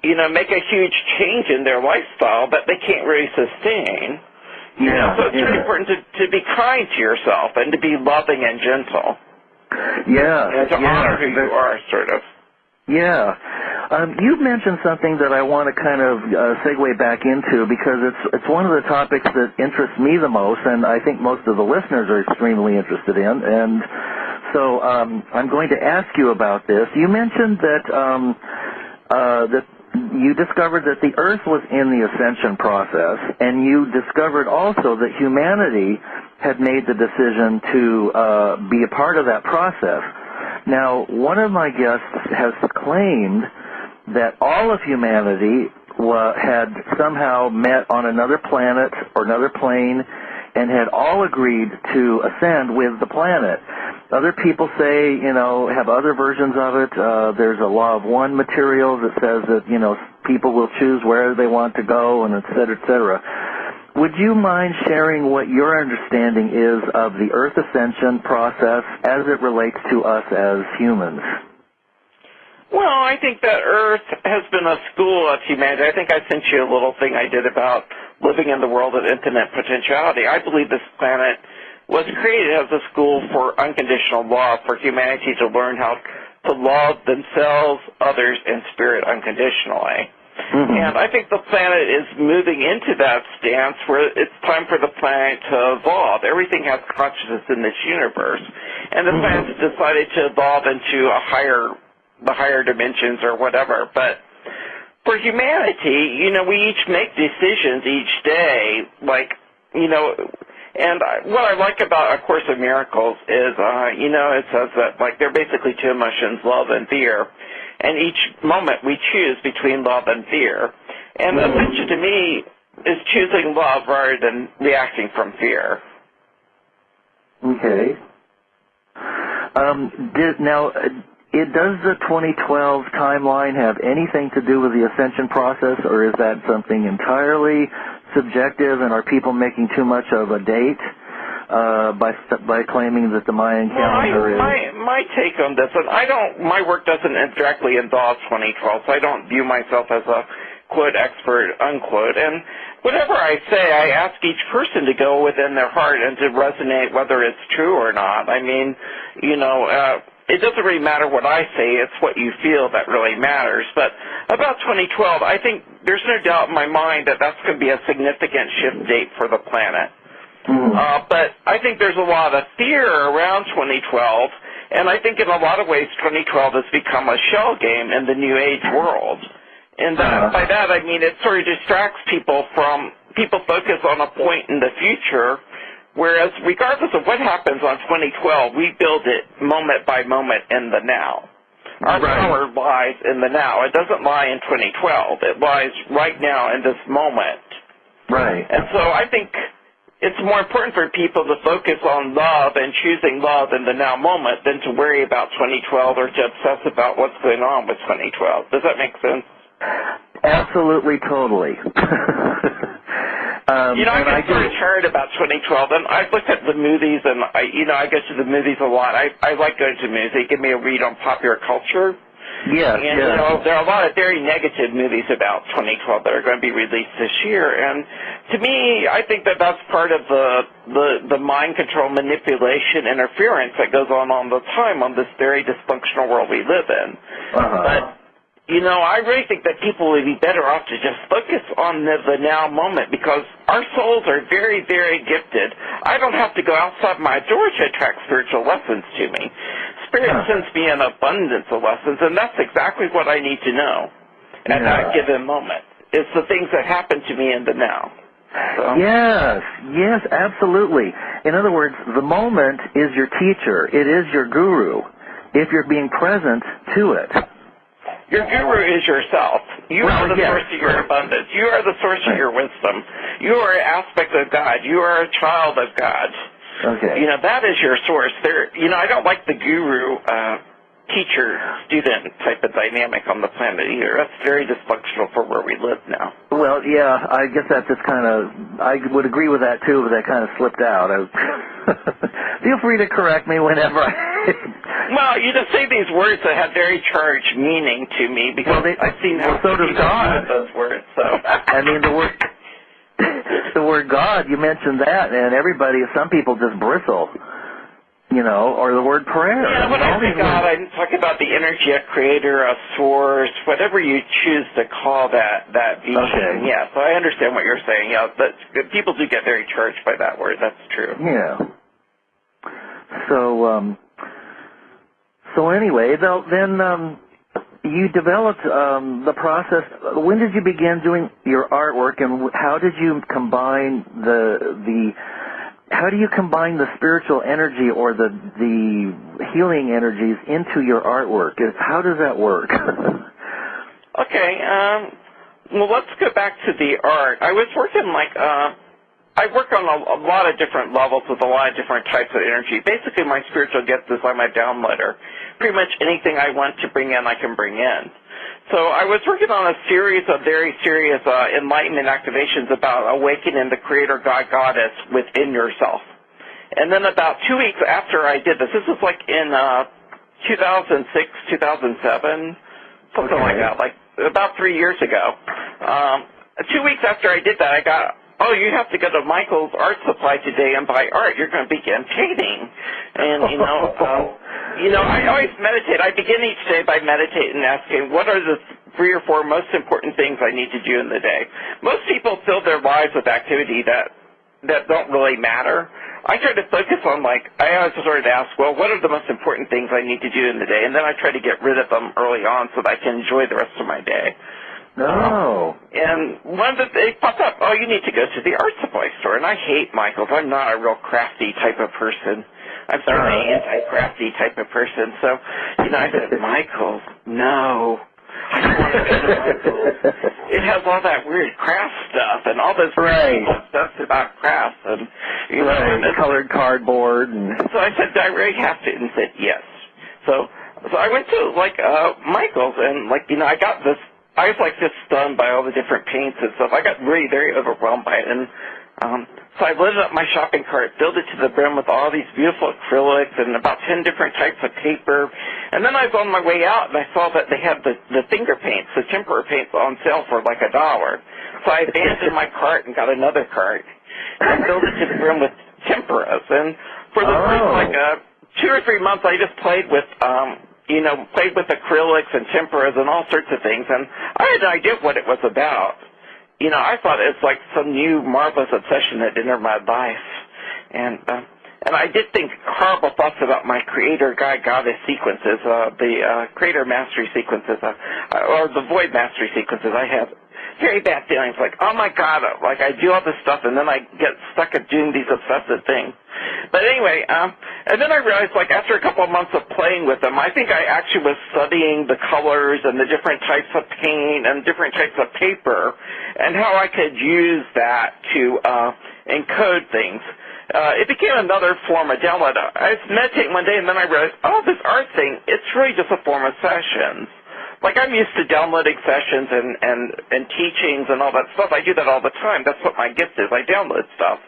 make a huge change in their lifestyle that they can't really sustain. So it's really important to be kind to yourself and to be loving and gentle. Yeah. And to honor who you are, sort of. Yeah. You've mentioned something that I want to kind of segue back into because it's one of the topics that interests me the most, and I think most of the listeners are extremely interested in. And so I'm going to ask you about this. You mentioned that that you discovered that the Earth was in the ascension process, and you discovered also that humanity had made the decision to be a part of that process. Now, one of my guests has claimed that all of humanity had somehow met on another planet or another plane and had all agreed to ascend with the planet. Other people say, have other versions of it. There's a law of one material that says that, people will choose where they want to go, and et cetera, et cetera. Would you mind sharing what your understanding is of the Earth ascension process as it relates to us as humans? Well, I think that Earth has been a school of humanity. I think I sent you a little thing I did about living in the world of infinite potentiality. I believe this planet was created as a school for unconditional love, for humanity to learn how to love themselves, others, and spirit unconditionally. Mm-hmm. And I think the planet is moving into that stance where it's time for the planet to evolve. Everything has consciousness in this universe. And the planet has decided to evolve into the higher dimensions or whatever. But for humanity, we each make decisions each day, and what I like about A Course in Miracles is, it says that, there are basically two emotions, love and fear. And each moment we choose between love and fear. And the ascension to me is choosing love rather than reacting from fear. Okay. Does the 2012 timeline have anything to do with the ascension process, or is that something entirely subjective, and are people making too much of a date by claiming that the Mayan calendar is? My take on this, and my work doesn't directly involve 2012, so I don't view myself as a quote expert unquote. And whatever I say, I ask each person to go within their heart and to resonate whether it's true or not. I mean, it doesn't really matter what I say, it's what you feel that really matters. But about 2012, I think there's no doubt in my mind that that's going to be a significant shift date for the planet. But I think there's a lot of fear around 2012, and I think in a lot of ways 2012 has become a shell game in the New Age world. And by that I mean it sort of distracts people focus on a point in the future, whereas regardless of what happens on 2012, we build it moment by moment in the now. Our power lies in the now. It doesn't lie in 2012. It lies right now in this moment. Right. And so I think it's more important for people to focus on love and choosing love in the now moment than to worry about 2012 or to obsess about what's going on with 2012. Does that make sense? Absolutely, totally. I get very tired about 2012, and I've looked at the movies, and I go to the movies a lot. I like going to movies. They give me a read on popular culture. Yeah, and there are a lot of very negative movies about 2012 that are going to be released this year. And to me, I think that that's part of the mind control, manipulation, interference that goes on all the time on this very dysfunctional world we live in. But I really think that people would be better off to just focus on the now moment, because our souls are very, very gifted. I don't have to go outside my door to attract spiritual lessons to me. Spirit sends me an abundance of lessons, and that's exactly what I need to know at that given moment. It's the things that happen to me in the now. So. Yes, absolutely. In other words, the moment is your teacher. It is your guru, if you're being present to it. Your guru is yourself. You are the source of your abundance. You are the source of your wisdom. You are an aspect of God. You are a child of God. Okay. That is your source. I don't like the guru teacher-student type of dynamic on the planet either. That's very dysfunctional for where we live now. Well, yeah, I guess that just I would agree with that too, but that kind of slipped out. Feel free to correct me whenever Well, you just say these words that have very charged meaning to me because I've seen how so does God. use those words. So I mean, the word God, you mentioned that, and some people just bristle, or the word prayer. Yeah, when I say God, I'm talking about the energy, a creator, a source, whatever you choose to call that being. Okay. Yeah, so I understand what you're saying. Yeah, but people do get very charged by that word. That's true. Yeah. So anyway, then you developed the process. When did you begin doing your artwork, and how did you combine how do you combine the spiritual energy or the healing energies into your artwork? How does that work? Okay. Well, let's go back to the art. I was working I work on a lot of different levels with a lot of different types of energy. Basically, my spiritual gift is like my downloader. Pretty much anything I want to bring in, I can bring in. So I was working on a series of very serious enlightenment activations about awakening the creator God, goddess within yourself. And then about 2 weeks after I did this was like in 2006, 2007, something like that, like about 3 years ago. 2 weeks after I did that, I got, you have to go to Michael's art supply today and buy art. You're going to begin painting. And, I always meditate. I begin each day by meditating and asking, what are the 3 or 4 most important things I need to do in the day? Most people fill their lives with activity that don't really matter. I try to focus on, I always sort of ask, well, what are the most important things I need to do in the day? And then I try to get rid of them early on so that I can enjoy the rest of my day. Oh. And they popped up, you need to go to the art supply store. And I hate Michael's. I'm not a real crafty type of person. I'm certainly an anti-crafty type of person. So, I said, Michael's? No. I don't want to go to Michael's. It has all that weird craft stuff and all this stuff about crafts. And, and colored cardboard. So I said, do I really have to? And said, yes. So I went to, Michael's and, I got this. I was just stunned by all the different paints and stuff. I got really very overwhelmed by it, and so I loaded up my shopping cart, filled it to the brim with all these beautiful acrylics and about 10 different types of paper. And then I was on my way out, and I saw that they had the finger paints, the tempera paints on sale for $1. So I abandoned my cart and got another cart and filled it to the brim with temperas. And for the first 2 or 3 months, I just played with played with acrylics and temperas and all sorts of things, and I had no idea what it was about. I thought it was like some new marvelous obsession that entered my life, and I did think horrible thoughts about my creator God goddess sequences, the creator mastery sequences, or the void mastery sequences. I have very bad feelings, oh my God, I do all this stuff and then I get stuck at doing these obsessive things. But anyway, and then I realized, after a couple of months of playing with them, I think I actually was studying the colors and the different types of paint and different types of paper and how I could use that to encode things. It became another form of download. I was meditating one day and then I realized, this art thing, it's really just a form of sessions. I'm used to downloading sessions and teachings and all that stuff. I do that all the time. That's what my gift is. I download stuff.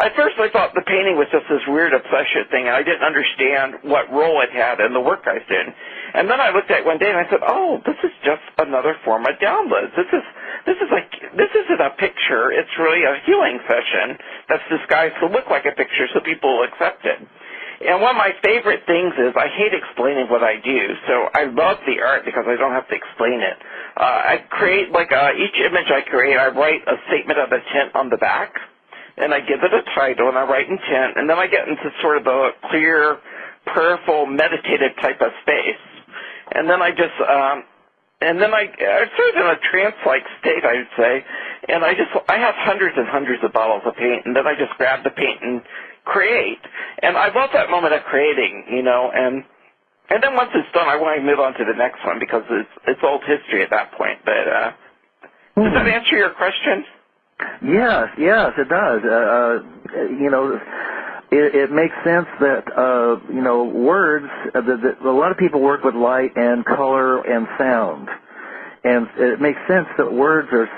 At first I thought the painting was just this weird obsession thing, and I didn't understand what role it had in the work I did. And then I looked at it one day and I said, this is just another form of downloads. This isn't a picture. It's really a healing session that's disguised to look like a picture so people will accept it. And one of my favorite things is I hate explaining what I do, so I love the art because I don't have to explain it. I create, each image I create, I write a statement of intent on the back, and I give it a title, and I write intent, and then I get into sort of a clear, prayerful, meditative type of space. And then I just, I'm sort of in a trance-like state, I would say, and I have hundreds and hundreds of bottles of paint, and then I just grab the paint and create. And I love that moment of creating, and then once it's done, I want to move on to the next one because it's old history at that point. But does that answer your question? Yes, it does. It makes sense that words. A lot of people work with light and color and sound, and it makes sense that words are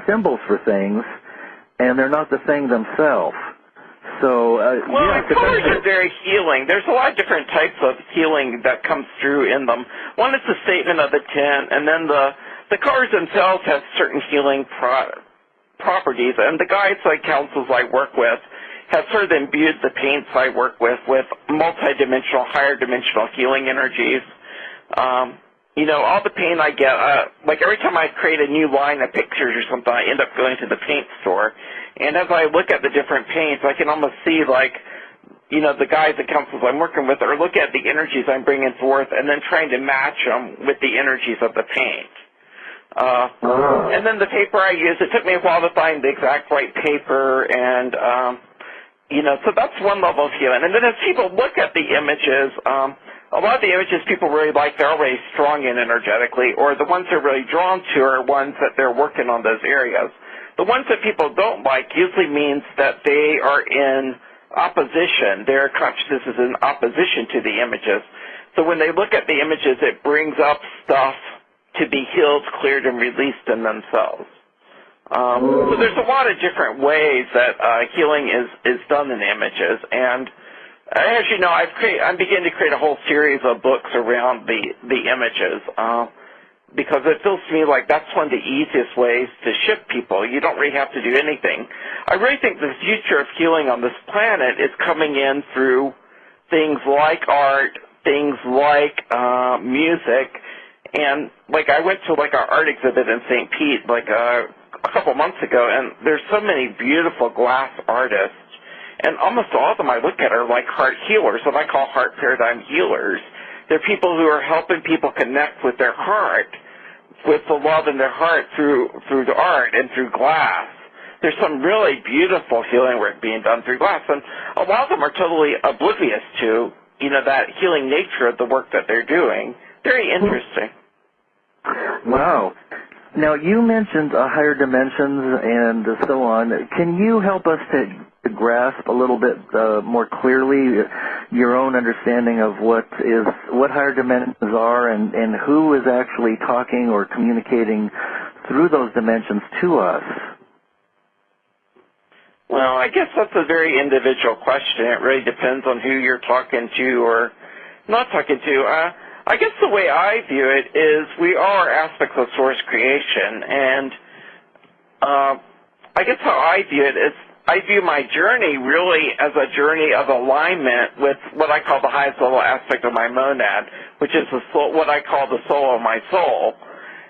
symbols for things, and they're not the thing themselves. So, well, yeah, colors are very healing. There's a lot of different types of healing that comes through in them. One is the statement of the tint, and then the colors themselves have certain healing properties. And the guides, like councils I work with, have sort of imbued the paints I work with multidimensional, higher dimensional healing energies. You know, all the paint I get, like every time I create a new line of pictures or something, I end up going to the paint store. And as I look at the different paints, I can almost see, like, you know, the guys at councils I'm working with, or look at the energies I'm bringing forth and then trying to match them with the energies of the paint. And then the paper I use, it took me a while to find the exact right paper, and, you know, so that's one level of healing. And then as people look at the images, a lot of the images people really like, they're already strong in energetically, or the ones they're really drawn to are ones that they're working on those areas. The ones that people don't like usually means that they are in opposition. Their consciousness is in opposition to the images. So when they look at the images, it brings up stuff to be healed, cleared, and released in themselves. So there's a lot of different ways that healing is done in images. And as you know, I'm beginning to create a whole series of books around the images. Because it feels to me like that's one of the easiest ways to shift people. You don't really have to do anything. I really think the future of healing on this planet is coming in through things like art, things like music, and like I went to like our art exhibit in St. Pete like a couple months ago, and there's so many beautiful glass artists, and almost all of them I look at are like heart healers, what I call heart paradigm healers. They're people who are helping people connect with their heart, with the love in their heart through the art and through glass. There's some really beautiful healing work being done through glass, and a lot of them are totally oblivious to, you know, that healing nature of the work that they're doing. Very interesting. Wow. Now, you mentioned higher dimensions and so on. Can you help us to grasp a little bit more clearly your own understanding of what higher dimensions are and who is actually talking or communicating through those dimensions to us? Well, I guess that's a very individual question. It really depends on who you're talking to or not talking to. I guess the way I view it is we are aspects of source creation, and I guess how I view it is I view my journey really as a journey of alignment with what I call the highest level aspect of my monad, which is the soul, what I call the soul of my soul.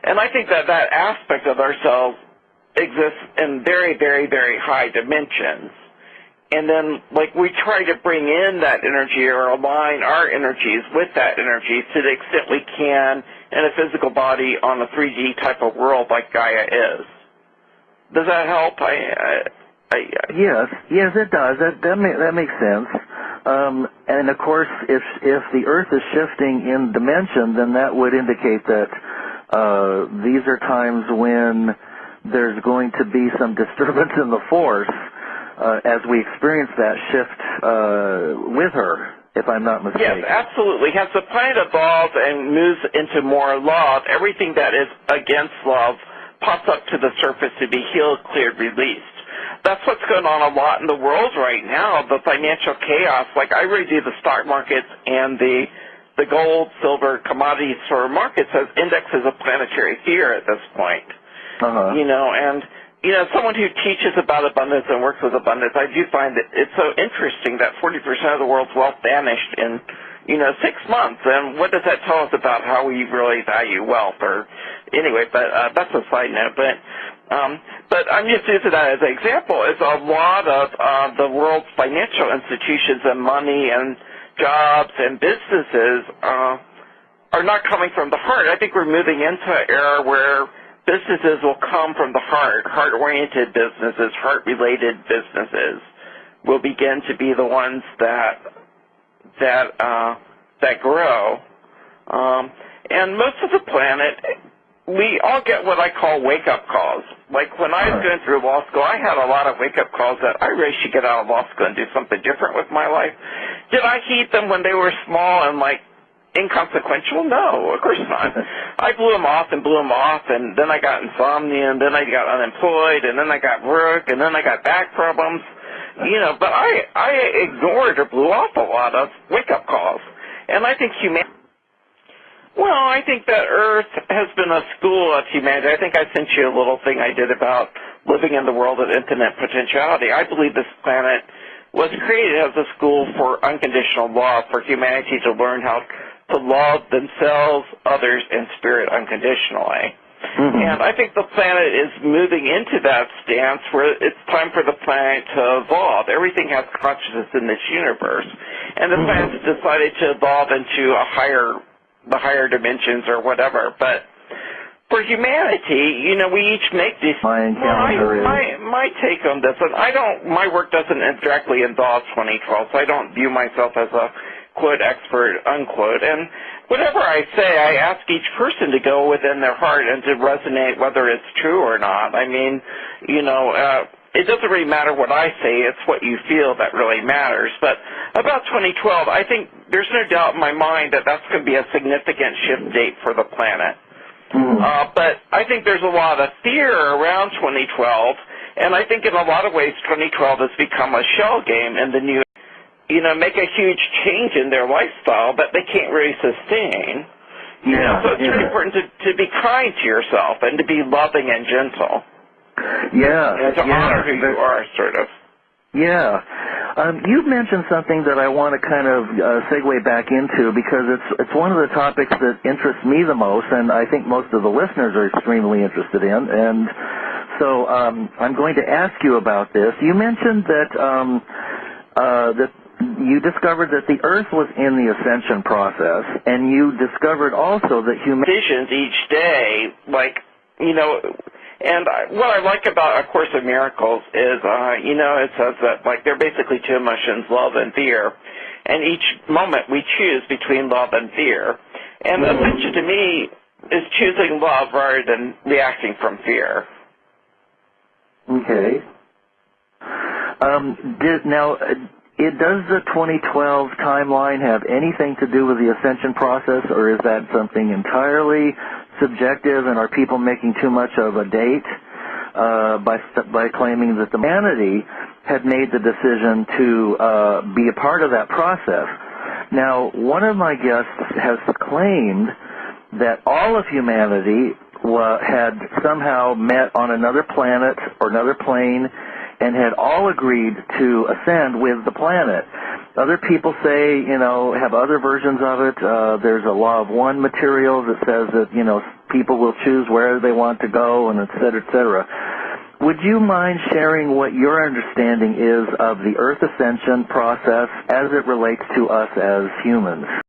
And I think that that aspect of ourselves exists in very, very, very high dimensions. And then, like, we try to bring in that energy or align our energies with that energy to the extent we can in a physical body on a 3D type of world like Gaia is. Does that help? Yes, it does. That makes sense. And of course, if the Earth is shifting in dimension, then that would indicate that these are times when there's going to be some disturbance in the force as we experience that shift with her, if I'm not mistaken. Yes, absolutely. As the planet evolves and moves into more love, everything that is against love pops up to the surface to be healed, cleared, released. That's what's going on a lot in the world right now, the financial chaos. Like, I really do the stock markets and the gold, silver, commodities sort of markets as indexes of planetary fear at this point. You know, and, you know, someone who teaches about abundance and works with abundance, I do find that it's so interesting that 40% of the world's wealth vanished in, you know, 6 months. And what does that tell us about how we really value wealth? Or anyway, but that's a side note. But I'm just using that as an example. Is a lot of the world's financial institutions and money and jobs and businesses are not coming from the heart. I think we're moving into an era where businesses will come from the heart. Heart-oriented businesses, heart-related businesses will begin to be the ones that grow. And most of the planet, we all get what I call wake-up calls. Like when I was going through law school, I had a lot of wake-up calls that I really should get out of law school and do something different with my life. Did I heed them when they were small and like inconsequential? No, of course not. I blew them off, and then I got insomnia, and then I got unemployed, and then I got work, and then I got back problems. But I ignored or blew off a lot of wake-up calls. And I think I think that Earth has been a school of humanity. I think I sent you a little thing I did about living in the world of infinite potentiality. I believe this planet was created as a school for unconditional love, for humanity to learn how to love themselves, others, and spirit unconditionally. Mm-hmm. And I think the planet is moving into that stance where it's time for the planet to evolve. Everything has consciousness in this universe. And the planet's decided to evolve into the higher dimensions or whatever. But for humanity, we each make these... My take on this, and my work doesn't directly involve 2012, so I don't view myself as a quote expert, unquote. And whatever I say, I ask each person to go within their heart and to resonate whether it's true or not. I mean, it doesn't really matter what I say. It's what you feel that really matters. But about 2012, I think there's no doubt in my mind that that's going to be a significant shift date for the planet. But I think there's a lot of fear around 2012, and I think in a lot of ways 2012 has become a shell game, and the new make a huge change in their lifestyle that they can't really sustain. So it's really important to be kind to yourself and to be loving and gentle. And to honor who you are, sort of. You've mentioned something that I want to kind of segue back into because it's one of the topics that interests me the most, and I think most of the listeners are extremely interested in. And so I'm going to ask you about this. You mentioned that you discovered that the Earth was in the ascension process, and you discovered also that decisions each day, and what I like about A Course in Miracles is, it says that, they're basically two emotions, love and fear, and each moment we choose between love and fear. And ascension to me is choosing love rather than reacting from fear. Okay. Does the 2012 timeline have anything to do with the ascension process, or is that something entirely subjective, and are people making too much of a date by claiming that humanity had made the decision to be a part of that process? Now, one of my guests has claimed that all of humanity had somehow met on another planet or another plane and had all agreed to ascend with the planet. Other people say, have other versions of it. There's a law of one material that says that, people will choose where they want to go, and et cetera, et cetera. Would you mind sharing what your understanding is of the Earth ascension process as it relates to us as humans?